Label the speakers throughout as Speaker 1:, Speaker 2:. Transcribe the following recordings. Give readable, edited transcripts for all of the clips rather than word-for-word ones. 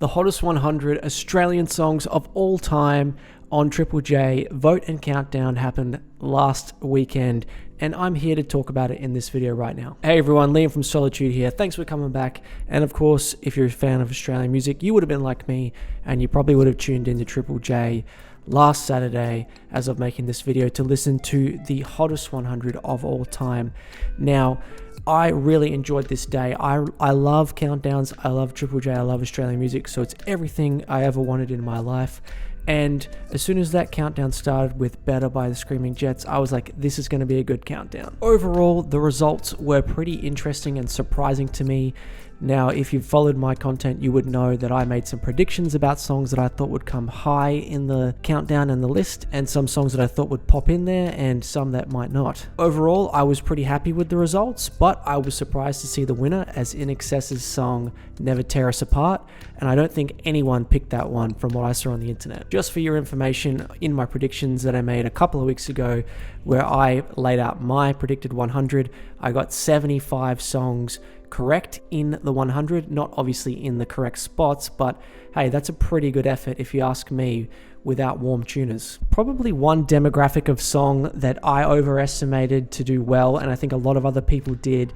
Speaker 1: The hottest 100 Australian songs of all time on Triple J Vote and Countdown happened last weekend, and I'm here to talk about it in this video right now. Hey everyone, Liam from Solitude here. Thanks for coming back. And of course, if you're a fan of Australian music, you would have been like me, and you probably would have tuned into Triple J last Saturday as of making this video to listen to the hottest 100 of all time. Now, I really enjoyed this day. I love countdowns, I love Triple J, I love Australian music, so it's everything I ever wanted in my life. And as soon as that countdown started with Better by the Screaming Jets, I was like, this is going to be a good countdown. Overall, the results were pretty interesting and surprising to me. Now, if you've followed my content, you would know that I made some predictions about songs that I thought would come high in the countdown and the list, and some songs that I thought would pop in there, and some that might not. Overall, I was pretty happy with the results, but I was surprised to see the winner as INXS's song Never Tear Us Apart, and I don't think anyone picked that one from what I saw on the internet. Just for your information, in my predictions that I made a couple of weeks ago, where I laid out my predicted 100, I got 75 songs correct in the 100, not obviously in the correct spots, but hey, that's a pretty good effort if you ask me, without warm tuners. Probably one demographic of song that I overestimated to do well, and I think a lot of other people did,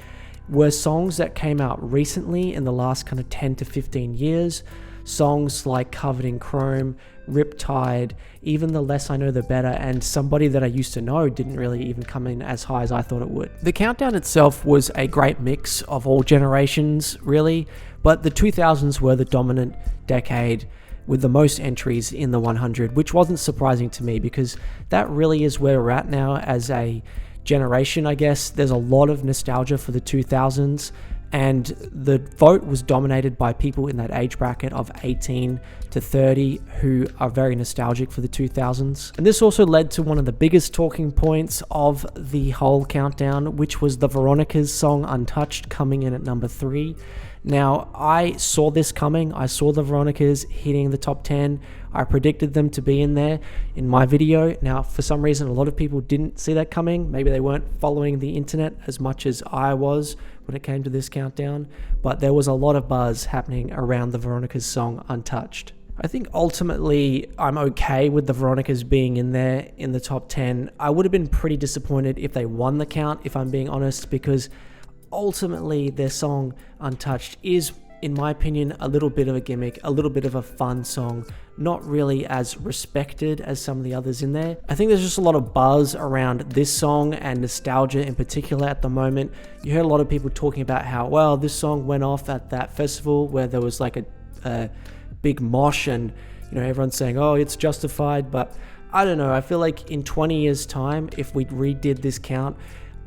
Speaker 1: were songs that came out recently in the last kind of 10 to 15 years. Songs like Covered in Chrome, Riptide, even The Less I Know The Better, and Somebody That I Used to Know didn't really even come in as high as I thought it would. The countdown itself was a great mix of all generations, really, but the 2000s were the dominant decade with the most entries in the 100, which wasn't surprising to me because that really is where we're at now as a generation, I guess. There's a lot of nostalgia for the 2000s, and the vote was dominated by people in that age bracket of 18 to 30 who are very nostalgic for the 2000s. And this also led to one of the biggest talking points of the whole countdown, which was the Veronicas song Untouched coming in at number 3. Now, I saw this coming. I saw the Veronicas hitting the top 10. I predicted them to be in there in my video. Now, for some reason, a lot of people didn't see that coming. Maybe they weren't following the internet as much as I was when it came to this countdown, but there was a lot of buzz happening around the Veronicas song Untouched. I think ultimately I'm okay with the Veronicas being in there in the top 10. I would have been pretty disappointed if they won the count, if I'm being honest, because ultimately their song Untouched is, in my opinion, a little bit of a gimmick, a little bit of a fun song, not really as respected as some of the others in there. I think there's just a lot of buzz around this song and nostalgia in particular at the moment. You heard a lot of people talking about how, well, this song went off at that festival where there was like a big mosh, and you know, everyone's saying, oh, it's justified, but I don't know. I feel like in 20 years time, if we redid this count,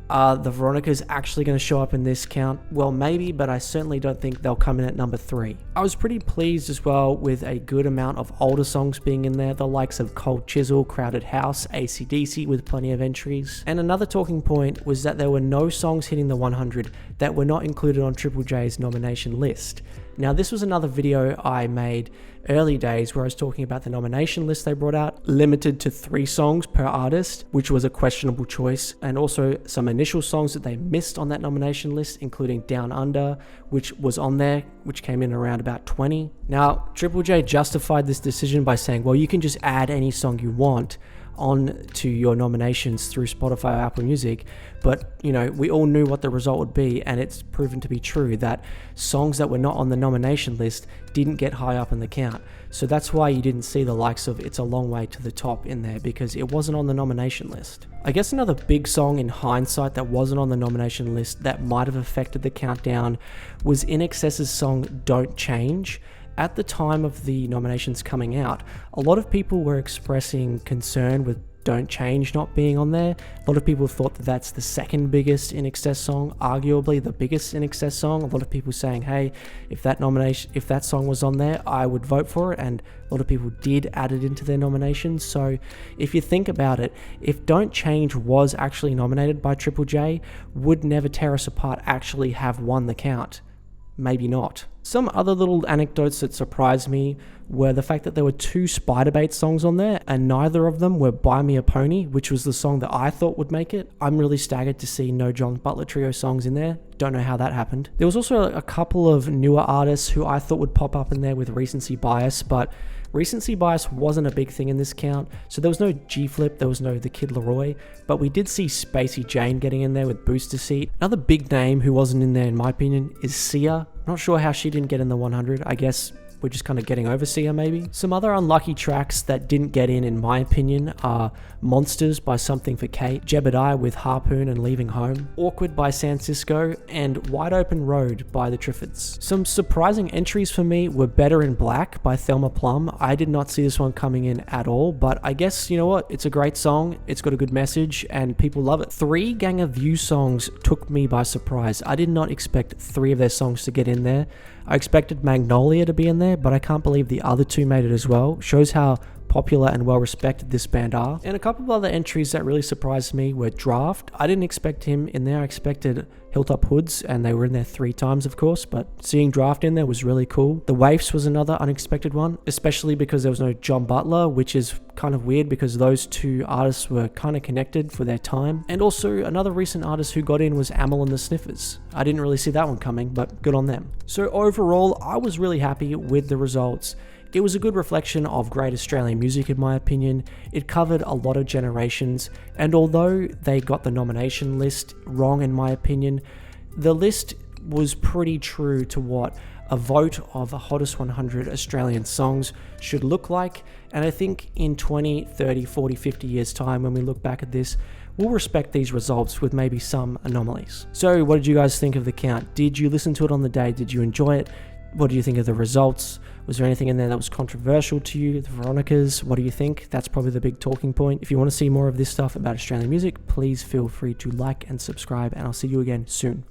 Speaker 1: the Veronicas actually going to show up in this count? Well, maybe, but I certainly don't think they'll come in at number 3. I was pretty pleased as well with a good amount of older songs being in there, the likes of Cold Chisel, Crowded House, AC/DC with plenty of entries. And another talking point was that there were no songs hitting the 100 that were not included on Triple J's nomination list. Now, this was another video I made early days where I was talking about the nomination list they brought out, limited to 3 songs per artist, which was a questionable choice, and also some initial songs that they missed on that nomination list, including Down Under, which was on there, which came in around about 20. Now, Triple J justified this decision by saying, well, you can just add any song you want on to your nominations through Spotify or Apple Music, but you know, we all knew what the result would be, and it's proven to be true that songs that were not on the nomination list didn't get high up in the count. So that's why you didn't see the likes of It's a Long Way to the Top in there, because it wasn't on the nomination list. I guess another big song in hindsight that wasn't on the nomination list that might have affected the countdown was INXS's song Don't Change. At the time of the nominations coming out, a lot of people were expressing concern with Don't Change not being on there. A lot of people thought that that's the second biggest INXS song, arguably the biggest INXS song. A lot of people saying, hey, if that song was on there, I would vote for it, and a lot of people did add it into their nominations. So if you think about it, if Don't Change was actually nominated by Triple J, would Never Tear Us Apart actually have won the count? Maybe not. Some other little anecdotes that surprised me were the fact that there were 2 Spiderbait songs on there, and neither of them were Buy Me a Pony, which was the song that I thought would make it. I'm really staggered to see no John Butler Trio songs in there. Don't know how that happened. There was also a couple of newer artists who I thought would pop up in there with recency bias, but recency bias wasn't a big thing in this count, so there was no G-Flip, there was no The Kid Laroi, but we did see Spacey Jane getting in there with Booster Seat. Another big name who wasn't in there, in my opinion, is Sia. Not sure how she didn't get in the 100. I guess we're just kind of getting over Sia, maybe. Some other unlucky tracks that didn't get in my opinion, are Monsters by Something for Kate, Jebediah with Harpoon and Leaving Home, Awkward by San Cisco, and Wide Open Road by the Triffids. Some surprising entries for me were Better in Black by Thelma Plum. I did not see this one coming in at all, but I guess, you know what, it's a great song, it's got a good message, and people love it. 3 Gang of View songs took me by surprise. I did not expect 3 of their songs to get in there. I expected Magnolia to be in there, but I can't believe the other 2 made it as well. Shows how popular and well respected this band are. And a couple of other entries that really surprised me were Draft. I didn't expect him in there. I expected Hilltop Hoods, and they were in there 3 times, of course, but seeing Draft in there was really cool. The Waifs was another unexpected one, especially because there was no John Butler, which is kind of weird because those 2 artists were kind of connected for their time. And also another recent artist who got in was Amyl and the Sniffers. I didn't really see that one coming, but good on them. So overall, I was really happy with the results. It was a good reflection of great Australian music in my opinion. It covered a lot of generations, and although they got the nomination list wrong in my opinion, the list was pretty true to what a vote of the hottest 100 Australian songs should look like. And I think in 20, 30, 40, 50 years time, when we look back at this, we'll respect these results with maybe some anomalies. So what did you guys think of the count? Did you listen to it on the day? Did you enjoy it? What do you think of the results? Was there anything in there that was controversial to you? The Veronicas, what do you think? That's probably the big talking point. If you want to see more of this stuff about Australian music, please feel free to like and subscribe, and I'll see you again soon.